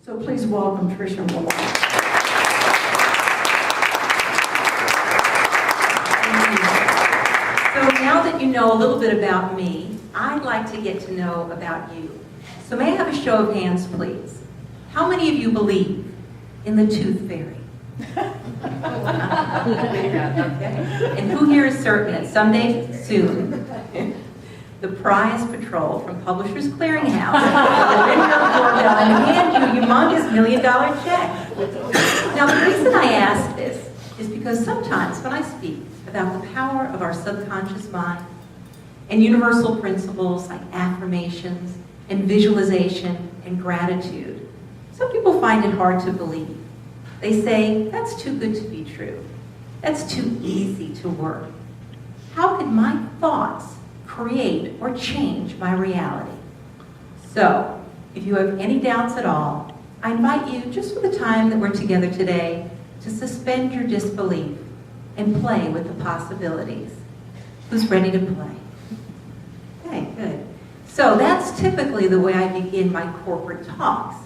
So please welcome Tricia Malloy. So now that you know a little bit about me, I'd like to get to know about you. So may I have a show of hands, please? How many of you believe in the tooth fairy? Okay. And who here is certain that someday soon the prize patrol from Publishers Clearinghouse will ring your doorbell and hand you a humongous $1 million check? Now the reason I ask this is because sometimes when I speak about the power of our subconscious mind and universal principles like affirmations and visualization and gratitude, some people find it hard to believe. They say, that's too good to be true. That's too easy to work. How could my thoughts create or change my reality? So, if you have any doubts at all, I invite you, just for the time that we're together today, to suspend your disbelief and play with the possibilities. Who's ready to play? Okay, good. So that's typically the way I begin my corporate talks.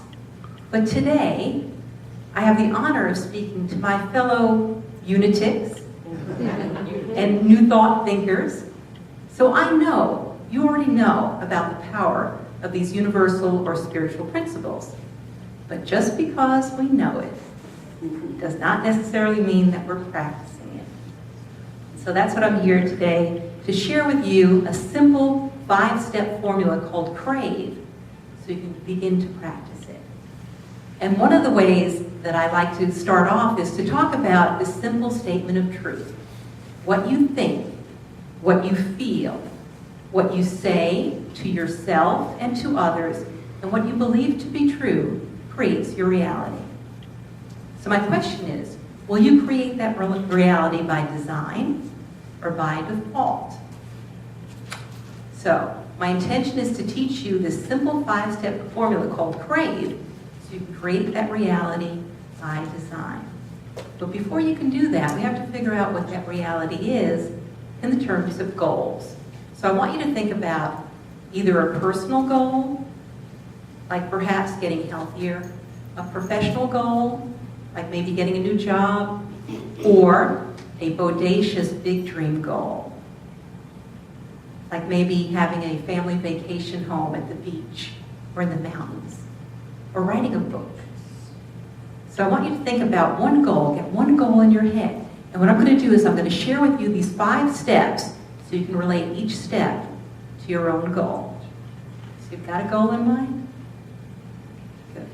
But today, I have the honor of speaking to my fellow unitics and new thought thinkers. So I know, you already know about the power of these universal or spiritual principles. But just because we know it does not necessarily mean that we're practicing it. So that's what I'm here today to share with you a simple 5-step formula called Crave, so you can begin to practice it. And one of the ways that I like to start off is to talk about this simple statement of truth. What you think, what you feel, what you say to yourself and to others, and what you believe to be true creates your reality. So my question is, will you create that reality by design or by default? So my intention is to teach you this simple 5-step formula called Crave, so you can create that reality by design. But before you can do that, we have to figure out what that reality is in the terms of goals. So I want you to think about either a personal goal, like perhaps getting healthier, a professional goal, like maybe getting a new job, or a bodacious big dream goal, like maybe having a family vacation home at the beach or in the mountains, or writing a book. So I want you to think about one goal, get one goal in your head. And what I'm going to do is I'm going to share with you these 5 steps so you can relate each step to your own goal. So you've got a goal in mind? Good.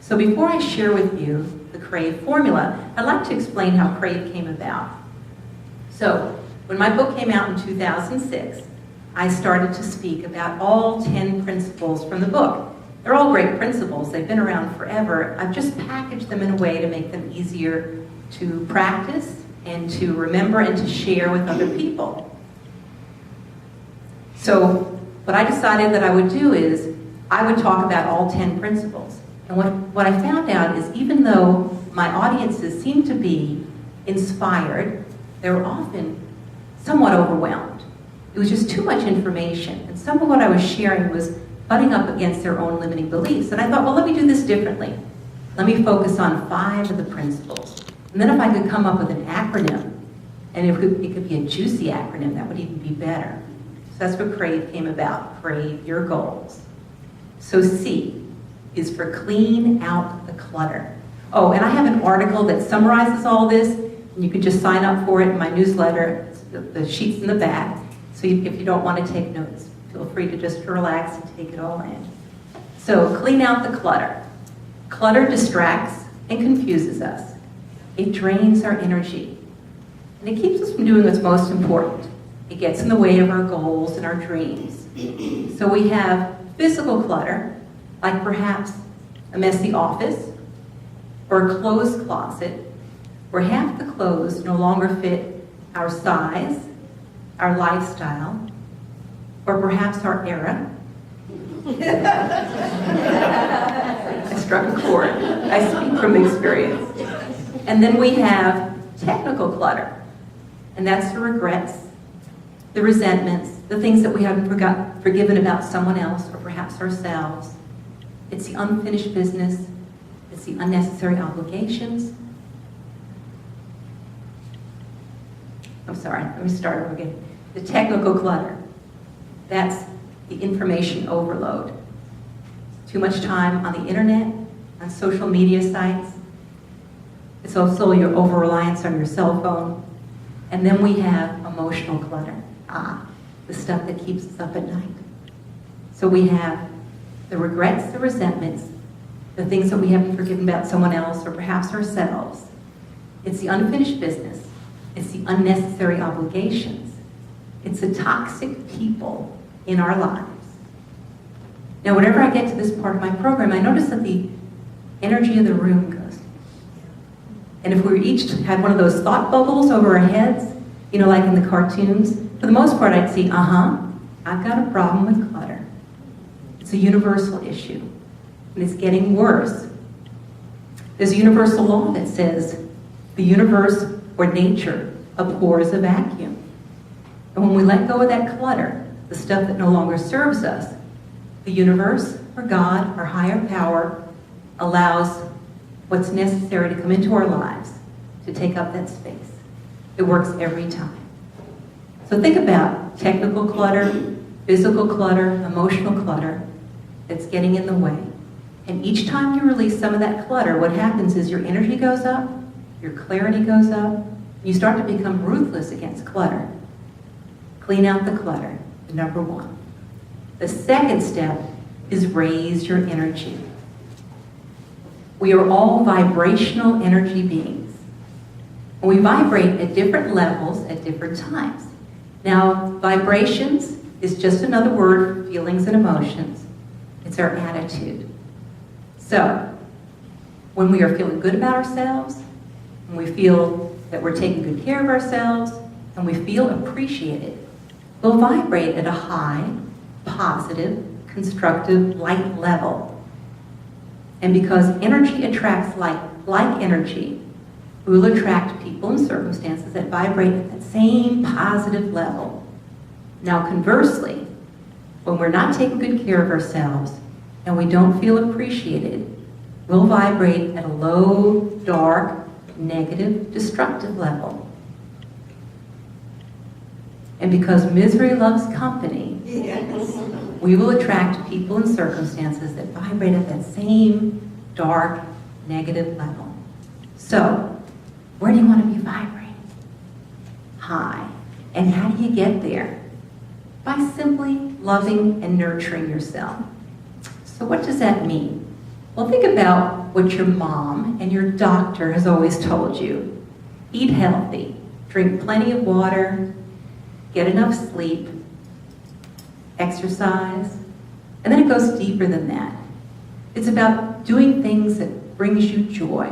So before I share with you the Crave formula, I'd like to explain how Crave came about. So when my book came out in 2006, I started to speak about all 10 principles from the book. They're all great principles. They've been around forever. I've just packaged them in a way to make them easier to practice and to remember and to share with other people. So what I decided that I would do is I would talk about all 10 principles. And what I found out is even though my audiences seemed to be inspired, they were often somewhat overwhelmed. It was just too much information. And some of what I was sharing was butting up against their own limiting beliefs. And I thought, well, let me do this differently. Let me focus on 5 of the principles. And then if I could come up with an acronym, and it could be a juicy acronym, that would even be better. So that's what Crave came about, Crave Your Goals. So C is for clean out the clutter. Oh, and I have an article that summarizes all this, and you can just sign up for it in my newsletter. The sheet's in the back. So if you don't want to take notes, feel free to just relax and take it all in. So clean out the clutter. Clutter distracts and confuses us. It drains our energy. And it keeps us from doing what's most important. It gets in the way of our goals and our dreams. So we have physical clutter, like perhaps a messy office or a clothes closet where half the clothes no longer fit our size, our lifestyle, or perhaps our era. I struck a chord. I speak from experience. And then we have technical clutter, and that's the regrets, the resentments, the things that we haven't forgiven about someone else or perhaps ourselves. It's the unfinished business. It's the unnecessary obligations. I'm sorry, let me start over again. The technical clutter. That's the information overload. Too much time on the internet, on social media sites. It's also your over-reliance on your cell phone. And then we have emotional clutter. The stuff that keeps us up at night. So we have the regrets, the resentments, the things that we haven't forgiven about someone else or perhaps ourselves. It's the unfinished business. It's the unnecessary obligations. It's the toxic people in our lives. Now, whenever I get to this part of my program, I notice that the energy of the room goes. And if we each had one of those thought bubbles over our heads, you know, like in the cartoons, for the most part, I'd see, I've got a problem with clutter. It's a universal issue, and it's getting worse. There's a universal law that says the universe or nature abhors a vacuum. And when we let go of that clutter, the stuff that no longer serves us, the universe or God or higher power allows what's necessary to come into our lives to take up that space. It works every time. So think about technical clutter, physical clutter, emotional clutter that's getting in the way. And each time you release some of that clutter, what happens is your energy goes up, your clarity goes up, you start to become ruthless against clutter. Clean out the clutter, number one. The second step is raise your energy. We are all vibrational energy beings. And we vibrate at different levels at different times. Now, vibrations is just another word for feelings and emotions. It's our attitude. So, when we are feeling good about ourselves, when we feel that we're taking good care of ourselves, and we feel appreciated, we'll vibrate at a high, positive, constructive, light level. And because energy attracts like energy, we will attract people and circumstances that vibrate at that same positive level. Now, conversely, when we're not taking good care of ourselves and we don't feel appreciated, we'll vibrate at a low, dark, negative, destructive level. And because misery loves company, we will attract people and circumstances that vibrate at that same dark, negative level. So, where do you want to be vibrating? High. And how do you get there? By simply loving and nurturing yourself. So what does that mean? Well, think about what your mom and your doctor has always told you. Eat healthy, drink plenty of water, get enough sleep, exercise, and then it goes deeper than that. It's about doing things that brings you joy.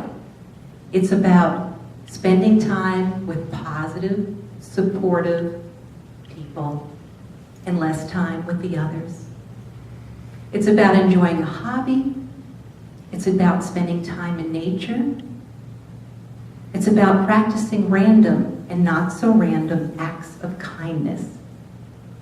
It's about spending time with positive, supportive people and less time with the others. It's about enjoying a hobby. It's about spending time in nature. It's about practicing random and not so random acts of kindness.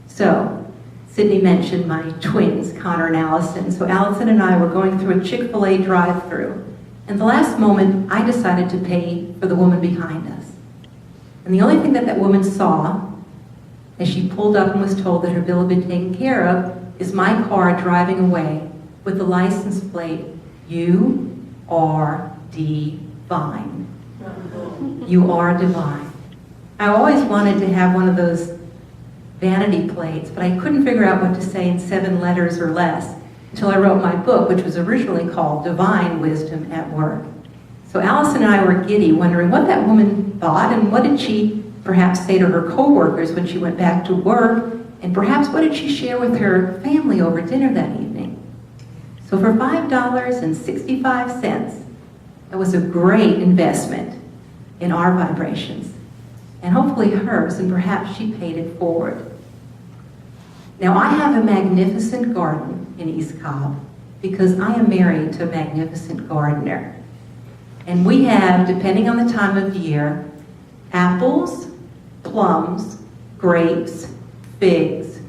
So, Sydney mentioned my twins, Connor and Allison. So Allison and I were going through a Chick-fil-A drive-thru. And the last moment, I decided to pay for the woman behind us. And the only thing that woman saw, as she pulled up and was told that her bill had been taken care of, is my car driving away with the license plate, "You are divine." You are divine. I always wanted to have one of those vanity plates, but I couldn't figure out what to say in 7 letters or less until I wrote my book, which was originally called Divine Wisdom at Work. So Allison and I were giddy, wondering what that woman thought and what did she perhaps say to her coworkers when she went back to work, and perhaps what did she share with her family over dinner that evening. So for $5.65, that was a great investment in our vibrations, and hopefully hers, and perhaps she paid it forward. Now, I have a magnificent garden in East Cobb because I am married to a magnificent gardener. And we have, depending on the time of year, apples, plums, grapes, figs,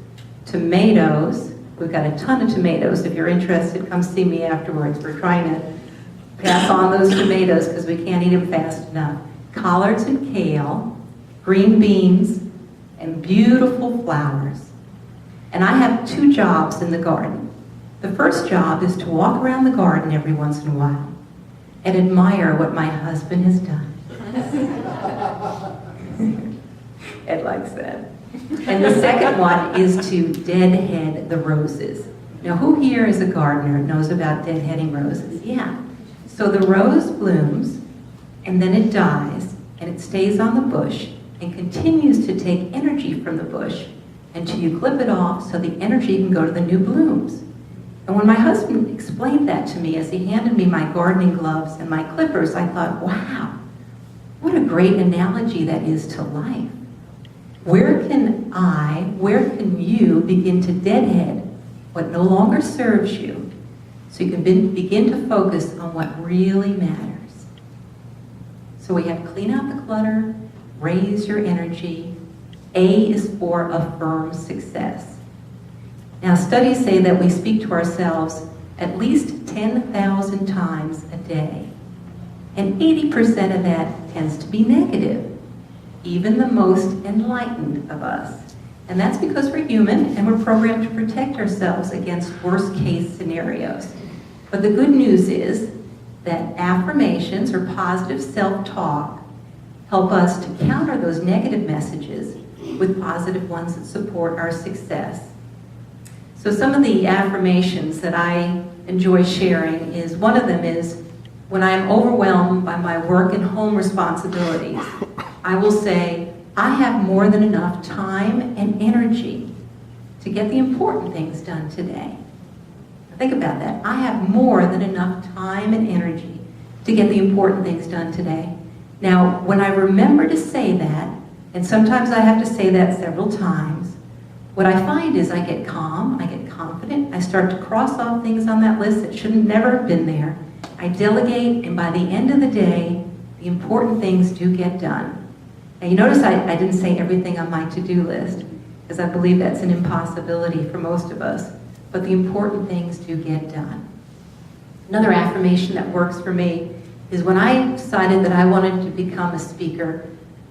tomatoes, We've got a ton of tomatoes. If you're interested, come see me afterwards. We're trying to pass on those tomatoes because we can't eat them fast enough. Collards and kale, green beans, and beautiful flowers. And I have 2 jobs in the garden. The first job is to walk around the garden every once in a while and admire what my husband has done. Ed likes that. And the second one is to deadhead the roses. Now, who here is a gardener and knows about deadheading roses? Yeah. So the rose blooms, and then it dies, and it stays on the bush and continues to take energy from the bush until you clip it off so the energy can go to the new blooms. And when my husband explained that to me as he handed me my gardening gloves and my clippers, I thought, wow, what a great analogy that is to life. Where can you begin to deadhead what no longer serves you so you can begin to focus on what really matters? So we have clean out the clutter, raise your energy. A is for affirm success. Now, studies say that we speak to ourselves at least 10,000 times a day, and 80% of that tends to be negative, even the most enlightened of us. And that's because we're human and we're programmed to protect ourselves against worst-case scenarios. But the good news is that affirmations or positive self-talk help us to counter those negative messages with positive ones that support our success. So some of the affirmations that I enjoy sharing is, one of them is, when I am overwhelmed by my work and home responsibilities, I will say, I have more than enough time and energy to get the important things done today. Think about that. I have more than enough time and energy to get the important things done today. Now, when I remember to say that, and sometimes I have to say that several times, what I find is I get calm, I get confident, I start to cross off things on that list that should never have been there. I delegate, and by the end of the day, the important things do get done. Now, you notice I didn't say everything on my to-do list, because I believe that's an impossibility for most of us, but the important things do get done. Another affirmation that works for me is when I decided that I wanted to become a speaker,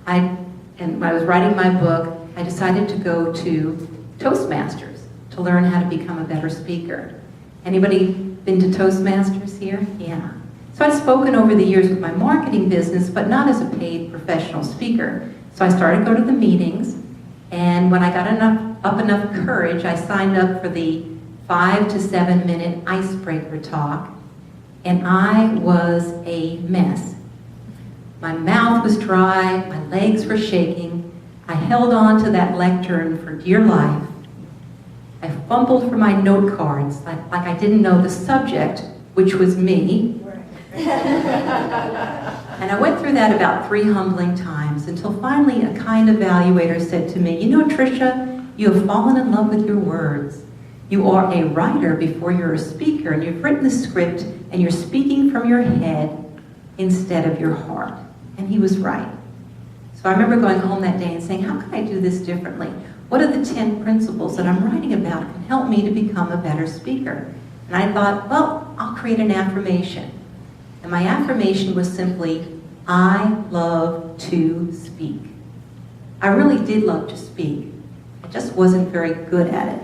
and when I was writing my book, I decided to go to Toastmasters to learn how to become a better speaker. Anybody been to Toastmasters here? Yeah. So I've spoken over the years with my marketing business, but not as a paid professional speaker. So I started to go to the meetings, and when I got enough courage, I signed up for the 5 to 7 minute icebreaker talk, and I was a mess. My mouth was dry, my legs were shaking. I held on to that lectern for dear life. I fumbled for my note cards, like I didn't know the subject, which was me. And I went through that about 3 humbling times until finally a kind evaluator said to me, you know, Tricia, you have fallen in love with your words. You are a writer before you're a speaker, and you've written the script and you're speaking from your head instead of your heart. And he was right. So I remember going home that day and saying, how can I do this differently? What are the 10 principles that I'm writing about that can help me to become a better speaker? And I thought, well, I'll create an affirmation. And my affirmation was simply, I love to speak. I really did love to speak. I just wasn't very good at it.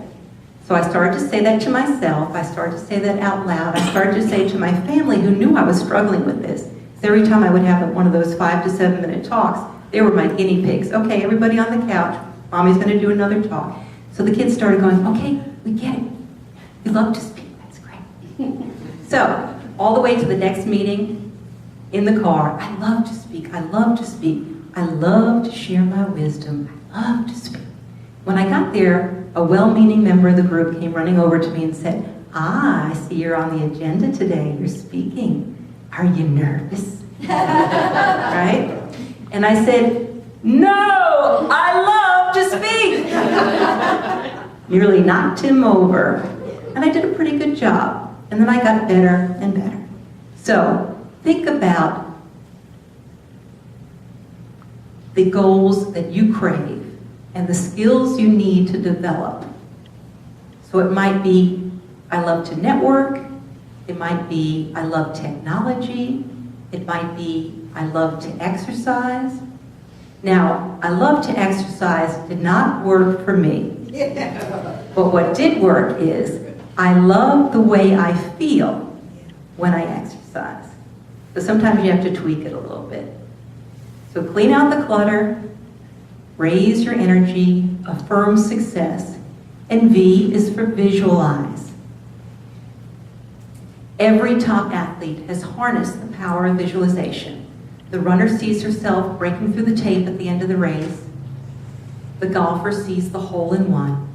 So I started to say that to myself. I started to say that out loud. I started to say to my family, who knew I was struggling with this. So every time I would have one of those 5 to 7 minute talks, they were my guinea pigs. Okay, everybody on the couch, Mommy's going to do another talk. So the kids started going, okay, we get it. We love to speak. That's great. So all the way to the next meeting in the car, I love to speak. I love to speak. I love to share my wisdom. I love to speak. When I got there, a well-meaning member of the group came running over to me and said, I see you're on the agenda today. You're speaking. Are you nervous? Right? And I said, no, I love to speak. Nearly knocked him over. And I did a pretty good job. And then I got better and better. So think about the goals that you crave and the skills you need to develop So it might be, I love to network. It might be, I love technology. It might be, I love to exercise. Now, I love to exercise did not work for me. But what did work is, I love the way I feel when I exercise. So sometimes you have to tweak it a little bit. So clean out the clutter, raise your energy, affirm success, and V is for visualize. Every top athlete has harnessed the power of visualization. The runner sees herself breaking through the tape at the end of the race. The golfer sees the hole in one.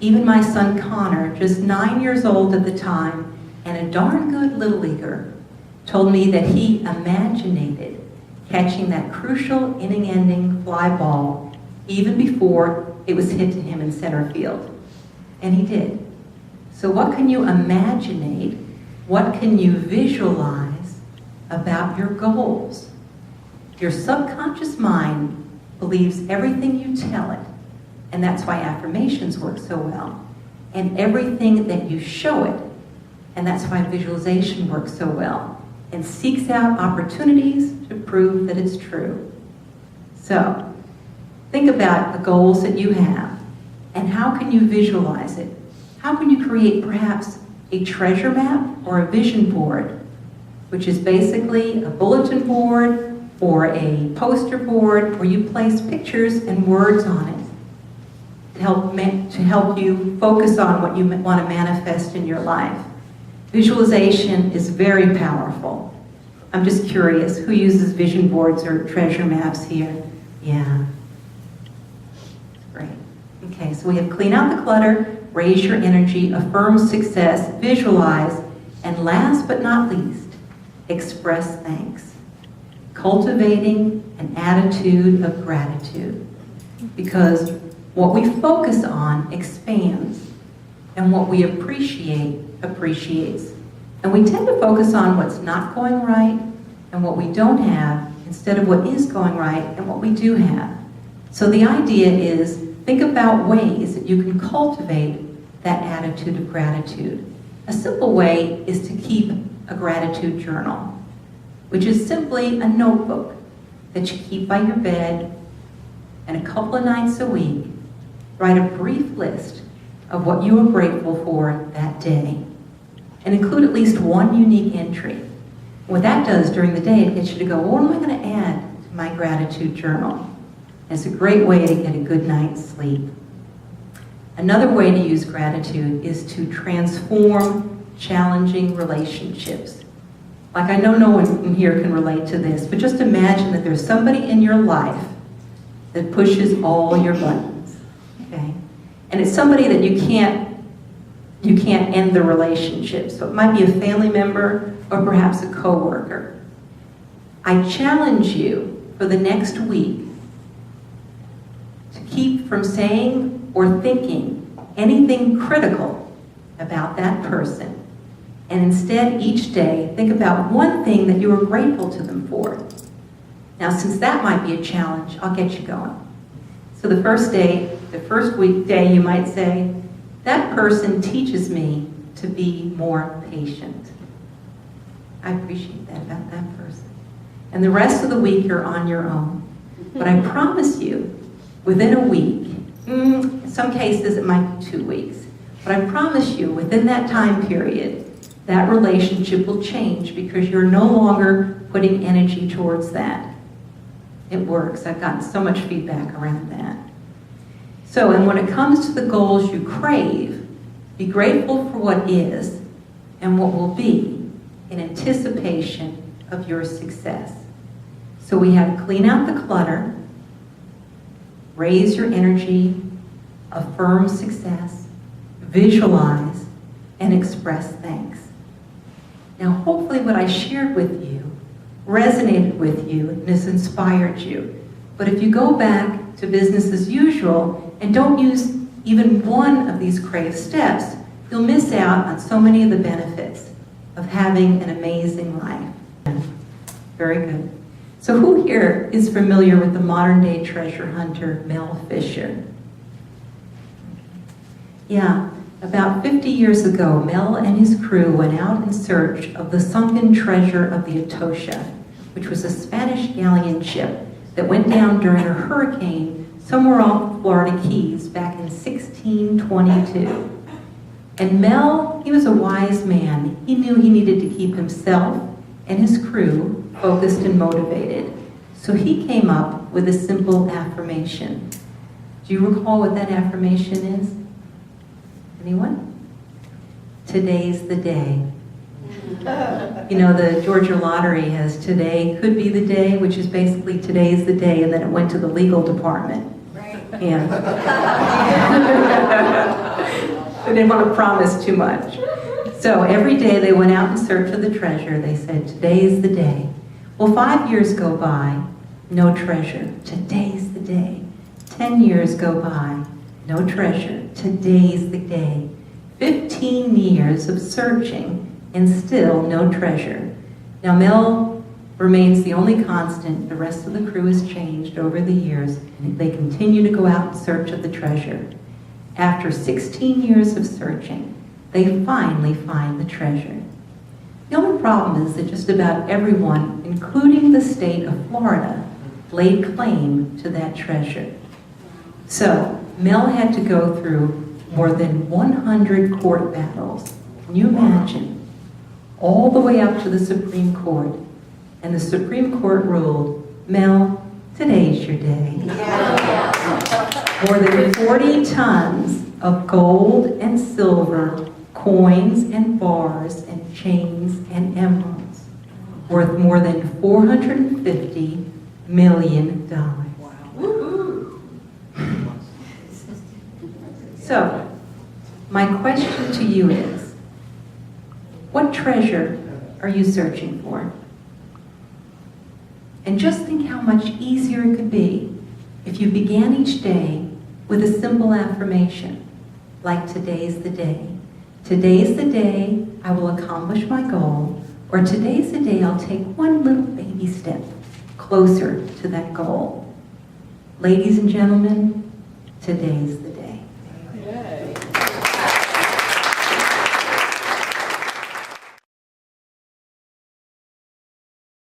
Even my son Connor, just 9 years old at the time, and a darn good little leaguer, told me that he imaginated catching that crucial inning-ending fly ball even before it was hit to him in center field. And he did. So what can you imaginate? What can you visualize about your goals? Your subconscious mind believes everything you tell it, and that's why affirmations work so well, and everything that you show it, and that's why visualization works so well, and seeks out opportunities to prove that it's true. So, think about the goals that you have, and how can you visualize it? How can you create perhaps a treasure map or a vision board, which is basically a bulletin board or a poster board where you place pictures and words on it to help you focus on what you want to manifest in your life. Visualization is very powerful. I'm just curious, who uses vision boards or treasure maps here? Yeah. Great. Okay, so we have clean out the clutter, raise your energy, affirm success, visualize, and last but not least, express thanks. Cultivating an attitude of gratitude. Because what we focus on expands, and what we appreciate appreciates. And we tend to focus on what's not going right and what we don't have instead of what is going right and what we do have. So the idea is, think about ways that you can cultivate that attitude of gratitude. A simple way is to keep a gratitude journal, which is simply a notebook that you keep by your bed, and a couple of nights a week, write a brief list of what you are grateful for that day, and include at least one unique entry. What that does during the day, it gets you to go, what am I going to add to my gratitude journal? And it's a great way to get a good night's sleep. Another way to use gratitude is to transform challenging relationships. Like, I know no one here can relate to this, but just imagine that there's somebody in your life that pushes all your buttons, okay? And it's somebody that you can't end the relationship. So it might be a family member or perhaps a coworker. I challenge you for the next week to keep from saying or thinking anything critical about that person. And instead, each day, think about one thing that you are grateful to them for. Now, since that might be a challenge, I'll get you going. So the first weekday, you might say, that person teaches me to be more patient. I appreciate that about that person. And the rest of the week, you're on your own. But I promise you, within a week, in some cases it might be 2 weeks, but I promise you, within that time period, that relationship will change because you're no longer putting energy towards that. It works. I've gotten so much feedback around that. So, and when it comes to the goals you crave, be grateful for what is and what will be in anticipation of your success. So we have clean out the clutter, raise your energy, affirm success, visualize, and express thanks. Now, hopefully what I shared with you resonated with you and has inspired you. But if you go back to business as usual and don't use even one of these Crave steps, you'll miss out on so many of the benefits of having an amazing life. Very good. So who here is familiar with the modern-day treasure hunter, Mel Fisher? Yeah, About 50 years ago, Mel and his crew went out in search of the sunken treasure of the Atocha, which was a Spanish galleon ship that went down during a hurricane somewhere off the Florida Keys back in 1622. And Mel, he was a wise man. He knew he needed to keep himself and his crew focused and motivated. So he came up with a simple affirmation. Do you recall what that affirmation is? Anyone? Today's the day. You know, the Georgia lottery has today could be the day, which is basically today's the day, and then it went to the legal department. Right. And they didn't want to promise too much. So every day they went out in search of the treasure. They said, today's the day. Well, 5 years go by, no treasure. Today's the day. 10 years go by, no treasure. Today's the day. 15 years of searching and still no treasure. Now Mel remains the only constant. The rest of the crew has changed over the years, and they continue to go out in search of the treasure. After 16 years of searching, they finally find the treasure. The only problem is that just about everyone, including the state of Florida, laid claim to that treasure. So Mel had to go through more than 100 court battles. Can you imagine? All the way up to the Supreme Court. And the Supreme Court ruled, Mel, today's your day. More than 40 tons of gold and silver, coins and bars and chains and emeralds, worth more than $450 million. So, my question to you is, what treasure are you searching for? And just think how much easier it could be if you began each day with a simple affirmation, like today's the day. Today's the day I will accomplish my goal, or today's the day I'll take one little baby step closer to that goal. Ladies and gentlemen, today's the day.